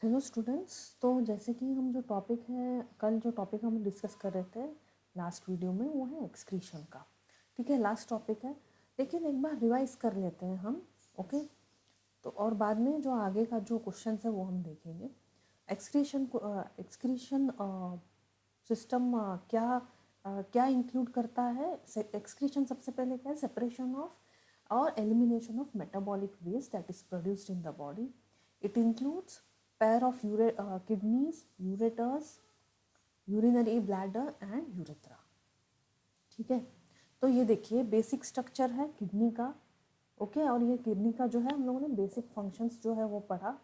Hello students. तो जैसे कि हम जो टॉपिक है कल जो टॉपिक हम डिस्कस कर रहे थे लास्ट वीडियो में, वो है एक्सक्रीशन का। ठीक है, लास्ट टॉपिक है, लेकिन एक बार रिवाइज कर लेते हैं हम। ओके, तो और बाद में जो आगे का जो क्वेश्चन है वो हम देखेंगे। एक्सक्रीशन को एक्सक्रीशन सिस्टम क्या इंक्लूड करता है। एक्सक्रीशन सबसे पहले क्या है, सेपरेशन ऑफ और elimination of metabolic waste that is produced in the body. It includes pair of kidneys, ureters, urinary bladder and urethra। ठीक है, तो ये देखिए बेसिक स्ट्रक्चर है किडनी का। ओके, और ये किडनी का जो है हम लोगों ने बेसिक फंक्शंस जो है वो पढ़ा।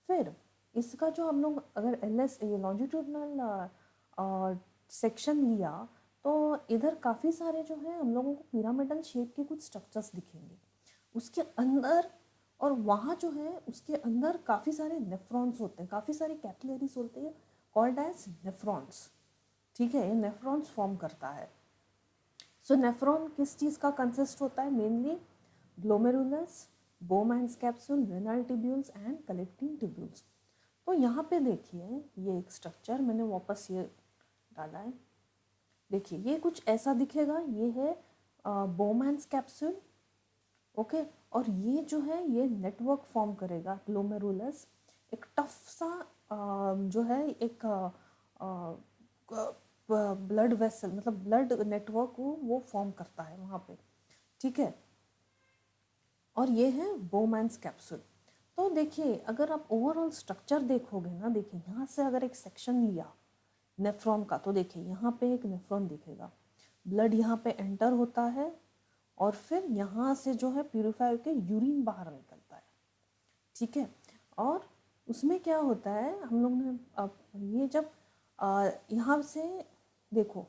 फिर इसका जो हम लोग अगर एलएस ये लॉन्जिट्यूडनल सेक्शन लिया तो इधर काफ़ी सारे जो है हम लोगों को पिरामिडल शेप के कुछ स्ट्रक्चर्स दिखेंगे उसके अंदर। और वहाँ जो है उसके अंदर काफ़ी सारे नेफ्रॉन्स होते हैं, काफ़ी सारे कैपिलरीज होते हैं कॉल्ड एज नेफ्रॉन्स। ठीक है, ये नेफ्रॉन्स फॉर्म करता है। सो नेफ्रॉन किस चीज़ का कंसिस्ट होता है, mainly glomerulus, Bowman's capsule, renal tubules and collecting tubules. तो यहाँ पे देखिए ये एक स्ट्रक्चर मैंने वापस ये डाला है। देखिए ये कुछ ऐसा दिखेगा, ये है बोमैन्स कैप्सूल। ओके, और ये जो है ये नेटवर्क फॉर्म करेगा ग्लोमेरुलस, एक टफ सा जो है एक ब्लड वेसल मतलब ब्लड नेटवर्क वो फॉर्म करता है वहाँ पे। ठीक है, और ये है बोमैन्स कैप्सूल। तो देखिए अगर आप ओवरऑल स्ट्रक्चर देखोगे ना, देखिए यहाँ से अगर एक सेक्शन लिया नेफ्रॉन का तो देखिए यहाँ पे एक नेफ्रॉन दिखेगा, ब्लड यहाँ पे एंटर होता है और फिर यहाँ से जो है प्यूरिफाई होकर यूरिन बाहर निकलता है। ठीक है, और उसमें क्या होता है हम लोग ने अब ये जब यहाँ से देखो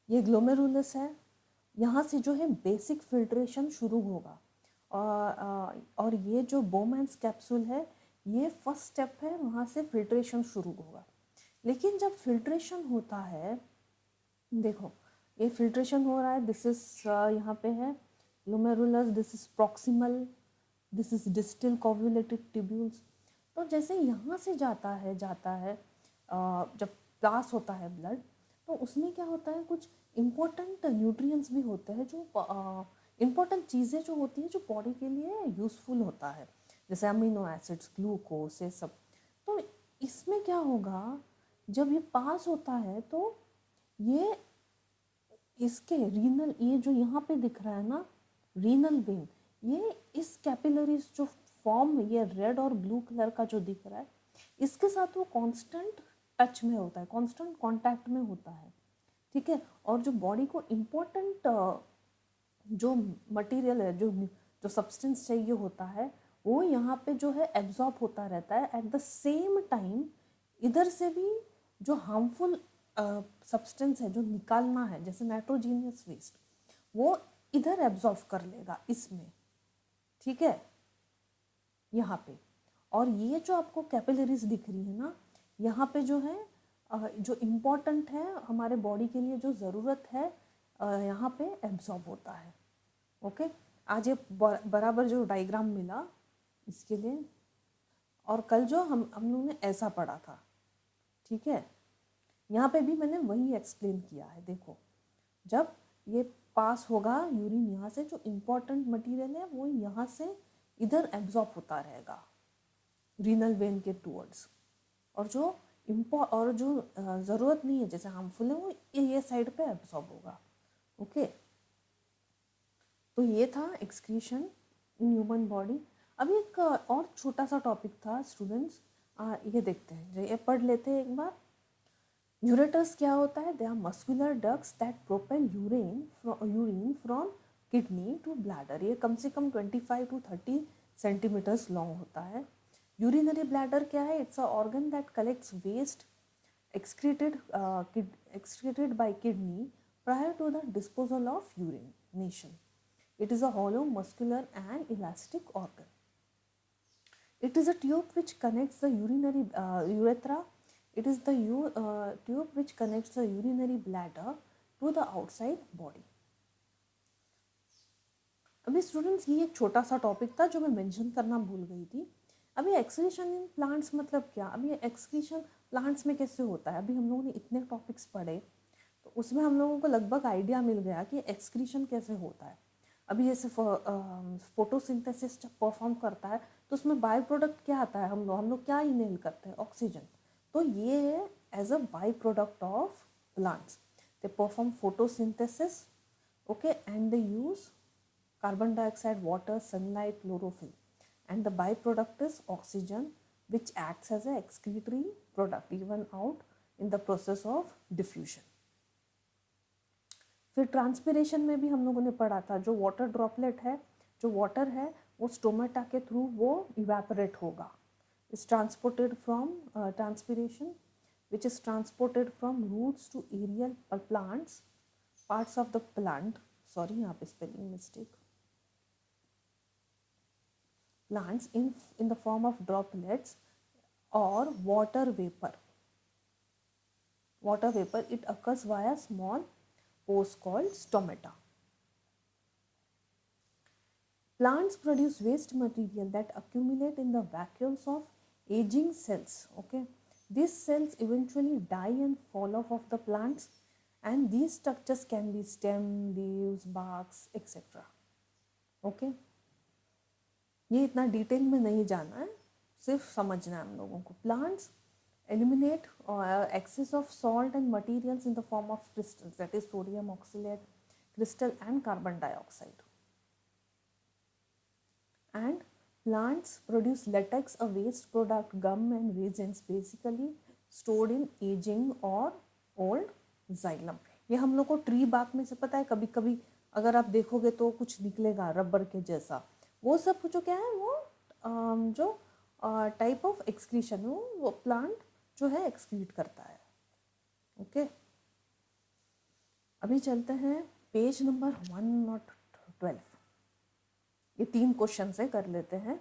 ये ग्लोमेरुलस है, यहाँ से जो है बेसिक फिल्ट्रेशन शुरू होगा और ये जो बोमैन्स कैप्सूल है ये फर्स्ट स्टेप है, वहाँ से फिल्ट्रेशन शुरू होगा। लेकिन जब फिल्ट्रेशन होता है, देखो ये फिल्ट्रेशन हो रहा है, दिस इज यहाँ पे है glomerulus, this is proximal, this is distal convoluted tubules. तो जैसे यहाँ से जाता है जब पास होता है ब्लड, तो उसमें क्या होता है कुछ इम्पोर्टेंट न्यूट्रिएंट्स भी होते हैं जो इम्पोर्टेंट चीज़ें जो होती हैं जो बॉडी के लिए यूज़फुल होता है, जैसे अमीनो एसिड्स, ग्लूकोज, ये सब। तो इसमें क्या होगा जब ये पास होता है तो ये इसके रीनल, ये जो यहाँ पे दिख रहा है ना रीनल वेन, ये इस कैपिलरीज जो फॉर्म ये रेड और ब्लू कलर का जो दिख रहा है इसके साथ वो कांस्टेंट टच में होता है, कांस्टेंट कांटेक्ट में होता है। ठीक है, और जो बॉडी को इम्पोर्टेंट जो मटेरियल है, जो सब्सटेंस चाहिए होता है वो यहाँ पे जो है एब्जॉर्ब होता रहता है। एट द सेम टाइम इधर से भी जो हार्मफुल सब्सटेंस है जो निकालना है, जैसे नाइट्रोजीनियस वेस्ट, वो इधर एब्जॉर्ब कर लेगा इसमें। ठीक है, यहाँ पे। और ये जो आपको कैपिलरीज दिख रही है ना, यहाँ पे जो है जो इम्पोर्टेंट है हमारे बॉडी के लिए जो ज़रूरत है यहाँ पे एब्जॉर्ब होता है। ओके, आज ये बराबर जो डायग्राम मिला इसके लिए, और कल जो हम लोग ने ऐसा पढ़ा था। ठीक है, यहाँ पे भी मैंने वही एक्सप्लेन किया है। देखो जब ये पास होगा यूरिन यहाँ से, जो इम्पोर्टेंट मटेरियल है वो यहाँ से इधर एब्जॉर्ब होता रहेगा रीनल वेन के टूवर्ड्स, और जो ज़रूरत नहीं है जैसे हार्मफुल है वो ये साइड पे एब्जॉर्ब होगा। ओके, तो ये था एक्सक्रीशन इन ह्यूमन बॉडी। अभी एक और छोटा सा टॉपिक था स्टूडेंट्स, ये देखते हैं, ये पढ़ लेते हैं एक बार। यूरेटर्स क्या होता है, they are muscular ducts that propel urine from kidney to bladder. ये कम से कम 25 to 30 सेंटीमीटर्स लॉन्ग होता है। यूरिनरी ब्लैडर क्या है, it's a organ that collects waste excreted by kidney prior to the disposal of urination. It is a hollow, muscular and elastic organ. It is a tube which connects the urinary urethra. It is the tube which connects the urinary bladder to the outside body. अभी students ये एक छोटा सा topic था जो मैं mention करना भूल गई थी। अभी एक्सक्रीशन इन प्लांट्स मतलब क्या, अभी एक्सक्रीशन प्लांट्स में कैसे होता है, अभी हम लोगों ने इतने टॉपिक्स पढ़े तो उसमें हम लोगों को लगभग आइडिया मिल गया कि एक्सक्रीशन कैसे होता है। अभी जैसे फोटोसिंथेसिस जब परफॉर्म करता है तो उसमें बाय प्रोडक्ट क्या आता है, हम लोग क्या इनहेल करते हैं, ऑक्सीजन। तो ये है as a by product of plants, they perform photosynthesis, okay, and they use carbon dioxide, water, sunlight, chlorophyll, and the byproduct is oxygen, which acts as a excretory product even out in the process of diffusion. फिर transpiration में भी हम लोगों ने पढ़ा था, जो water droplet है, जो वाटर है वो स्टोमेटा के थ्रू वो इवेपोरेट होगा, is transported from transpiration which is transported from roots to aerial plants, parts of the plant, sorry यहाँ पे spelling mistake, plants in the form of droplets or water vapor. Water vapor, it occurs via small pores called stomata. Plants produce waste material that accumulate in the vacuoles of aging cells. Okay, these cells eventually die and fall off of the plants, and these structures can be stem, leaves, barks, etc. Okay, ये इतना detail में नहीं जाना है, सिर्फ समझना है हम लोगों को। Plants eliminate excess of salt and materials in the form of crystals, that is sodium oxalate crystal and carbon dioxide. And plants produce latex, a waste product, gum and resins, basically stored in aging or old xylem. ये हम लोग को tree bark में से पता है, कभी कभी अगर आप देखोगे तो कुछ निकलेगा रबर के जैसा, वो सब जो क्या है वो जो टाइप ऑफ एक्सक्रीशन वो प्लांट जो है एक्सक्रीट करता है। ओके, अभी चलते हैं पेज नंबर 112। ये 3 क्वेश्चन से कर लेते हैं।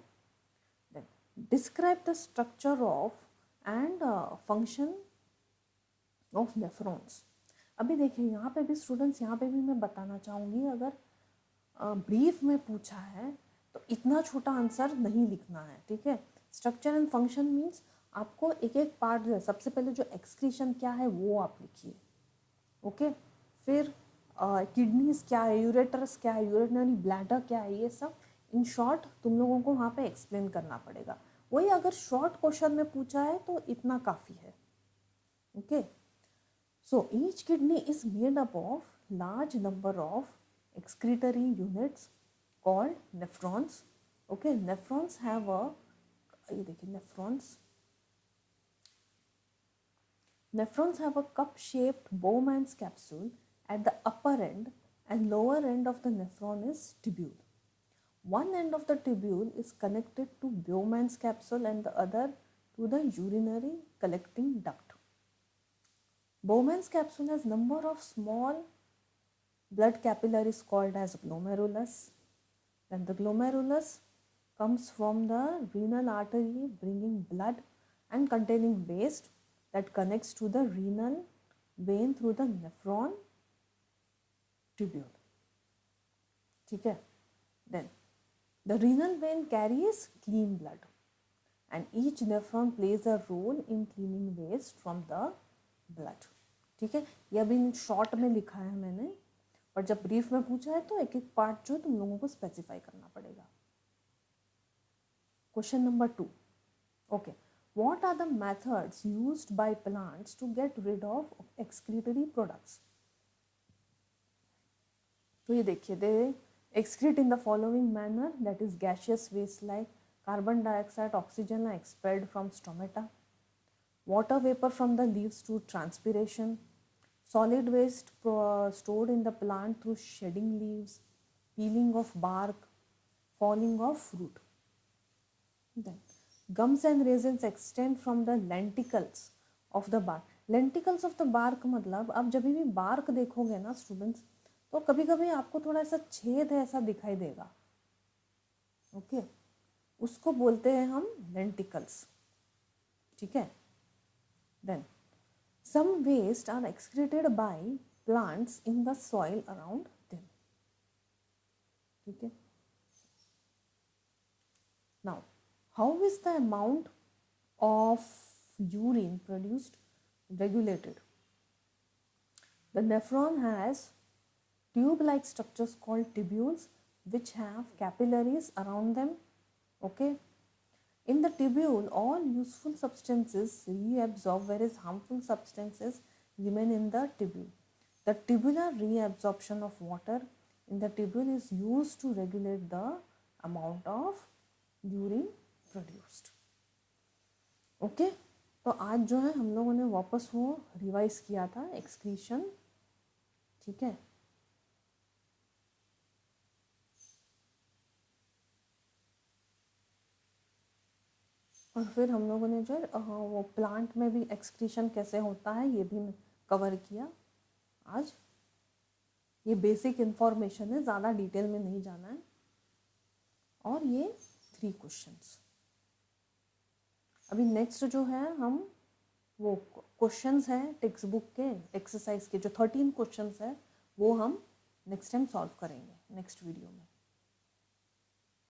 Describe the structure of and function of nephrons. अभी देखिए यहाँ पे भी स्टूडेंट्स, यहाँ पे भी मैं बताना चाहूँगी, अगर ब्रीफ में पूछा है तो इतना छोटा आंसर नहीं लिखना है, ठीक है। स्ट्रक्चर एंड फंक्शन मीन्स आपको एक एक पार्ट जो है, सबसे पहले जो एक्सक्रीशन क्या है वो आप लिखिए, ओके। फिर किडनीज क्या है, यूरेटर्स क्या है, यूरिनरी ब्लैडर क्या है, ये सब इन शॉर्ट तुम लोगों को वहाँ पे एक्सप्लेन करना पड़ेगा। वही अगर शॉर्ट क्वेश्चन में पूछा है तो इतना काफ़ी है, okay. So each kidney is made up of large number of excretory units called nephrons. Okay, nephrons have a, ये देखिए nephrons have a cup-shaped Bowman's capsule at the upper end, and lower end of the nephron is tubule. One end of the tubule is connected to Bowman's capsule and the other to the urinary collecting duct. Bowman's capsule has number of small blood capillaries called as glomerulus. Then the glomerulus comes from the renal artery bringing blood and containing waste that connects to the renal vein through the nephron tubule. ठीक है। Then the renal vein carries clean blood and each nephron plays a role in cleaning waste from the blood. ठीक है, ये अभी short में लिखा है मैंने, और जब ब्रीफ में पूछा है तो एक एक पार्ट जो तुम लोगों को स्पेसिफाई करना पड़ेगा। Question number 2, okay, what are the methods used by plants to get rid of excretory products. तो ये देखिए, they excrete in the following manner, that is gaseous waste like carbon dioxide, oxygen are expelled from stomata, water vapor from the leaves through transpiration, solid waste stored in the plant through shedding leaves, peeling of bark, falling of fruit. Then gums and resins extend from the lenticles of the bark. Lenticles of the bark मतलब आप जब भी bark देखोगे ना students, तो कभी कभी आपको थोड़ा सा छेद है ऐसा दिखाई देगा, ओके, उसको बोलते हैं हम lenticles, ठीक है। Then some waste are excreted by plants in the soil around them. ठीक है। Now, how is the amount of urine produced regulated? The nephron has tube-like structures called tubules which have capillaries around them. Okay. In the tubule, all useful substances reabsorb, whereas harmful substances remain in the tubule. The tubular reabsorption of water in the tubule is used to regulate the amount of urine produced. Okay तो आज जो है हम लोगों ने वापस वो revise किया था एक्सक्रीशन, ठीक है। और फिर हम लोगों ने जो वो प्लांट में भी एक्सक्रीशन कैसे होता है ये भी कवर किया आज। ये बेसिक इन्फॉर्मेशन है, ज़्यादा डिटेल में नहीं जाना है। और ये 3 क्वेश्चंस। अभी नेक्स्ट जो है हम वो क्वेश्चंस हैं टेक्स्ट बुक के एक्सरसाइज के जो 13 क्वेश्चंस है वो हम नेक्स्ट टाइम सॉल्व करेंगे नेक्स्ट वीडियो में।